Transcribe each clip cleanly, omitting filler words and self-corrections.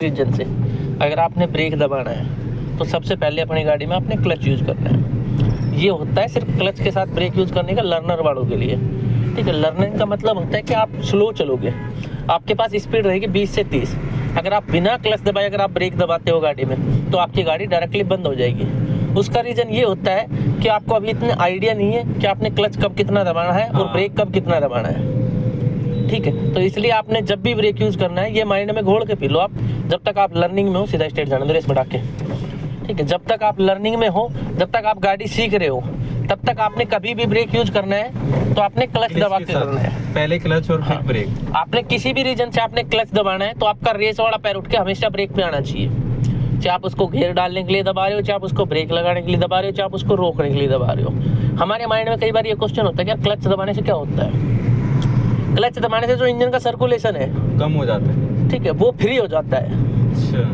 Reason से अगर आपने ब्रेक दबाना है तो सबसे पहले अपनी गाड़ी में आपने क्लच यूज़ करना है। ये होता है सिर्फ क्लच के साथ ब्रेक यूज़ करने का लर्नर वालों के लिए। ठीक है, लर्निंग का मतलब होता है कि आप स्लो चलोगे, आपके पास स्पीड रहेगी 20 से 30। अगर आप बिना क्लच दबाए अगर आप ब्रेक दबाते हो गाड़ी में तो आपकी गाड़ी डायरेक्टली बंद हो जाएगी। उसका रीज़न ये होता है कि आपको अभी इतना आइडिया नहीं है कि आपने क्लच कब कितना दबाना है और ब्रेक कब कितना दबाना है। ठीक है, तो इसलिए आपने जब भी ब्रेक यूज़ करना है ये माइंड में घोल के पी लो आप। जब तक आप लर्निंग में हो, सीधा स्ट्रेट जाने दो रेस बढ़ा के। ठीक है, जब तक आप लर्निंग में हो, जब तक आप गाड़ी सीख रहे हो, तब तक आपने कभी भी ब्रेक यूज करना है तो आपने क्लच दबा के करना है। पहले क्लच और फिर ब्रेक। आपने किसी भी रीजन से आपने क्लच दबाना है तो आपका रेस वाला पैर उठ के हमेशा ब्रेक पे आना चाहिए। चाहे आप उसको घेर डालने के लिए दबा रहे हो, चाहे आप उसको ब्रेक लगाने के लिए दबा रहे हो, चाहे आप उसको रोकने के लिए दबा रहे हो। हमारे माइंड में कई बार ये क्वेश्चन होता है कि यार क्लच दबाने से क्या होता है। क्लच दबाने से जो इंजन का सर्कुलेशन है कम हो जाता है। ठीक है, वो फ्री हो जाता है।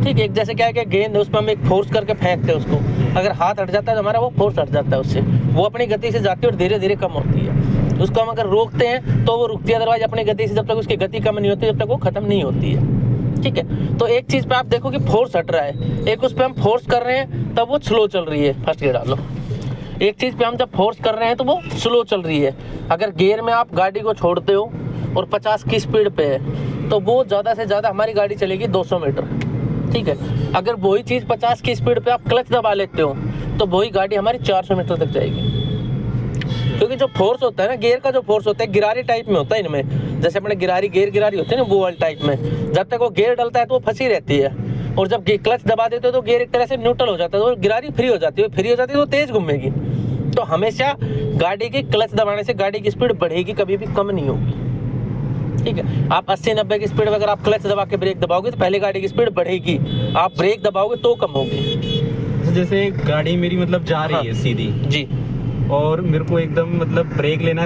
ठीक है, जैसे क्या है कि गेंद उसमें हम एक फोर्स करके फेंकते हैं उसको, अगर हाथ हट जाता है तो हमारा वो फोर्स हट जाता है उससे, वो अपनी गति से जाती है और धीरे धीरे कम होती है। उसको हम अगर रोकते हैं तो वो रुकती है, अदरवाइज अपनी गति से जब तक उसकी गति कम नहीं होती जब तक वो खत्म नहीं होती है। ठीक है, तो एक चीज़ पे आप देखो कि फोर्स हट रहा है, एक उस पर हम फोर्स कर रहे हैं तब वो स्लो चल रही है। फर्स्ट गियर डालो। एक चीज़ पे हम जब फोर्स कर रहे हैं तो वो स्लो चल रही है। अगर गियर में आप गाड़ी को छोड़ते हो और 50 की स्पीड पे है तो वो ज़्यादा से ज़्यादा हमारी गाड़ी चलेगी 200 मीटर। ठीक है, अगर वही चीज़ 50 की स्पीड पे आप क्लच दबा लेते हो तो वही गाड़ी हमारी 400 मीटर तक जाएगी। क्योंकि जो फोर्स होता है ना, गियर का जो फोर्स होता है गिरारी टाइप में होता है इनमें, जैसे अपने गिरारी होती है ना वो वाली टाइप में। जब तक वो गियर डलता है तो वो फंसी रहती है, और जब क्लच दबा देते हो तो गियर एक तरह से न्यूट्रल हो जाता है, तो गिरारी फ्री हो जाती है तो तेज़ घूमेगी। तो हमेशा गाड़ी की क्लच दबाने से गाड़ी की स्पीड बढ़ेगी, कभी भी कम नहीं होगी। ठीक है, आप 80-90 की स्पीड में अगर आप क्लच दबा के ब्रेक दबाओगे तो पहले गाड़ी की स्पीड बढ़ेगी, आप ब्रेक दबाओगे तो कम होगी। जैसे गाड़ी मेरी मतलब जा रही है सीधी जी, और मेरे को एकदम मतलब ब्रेक लेना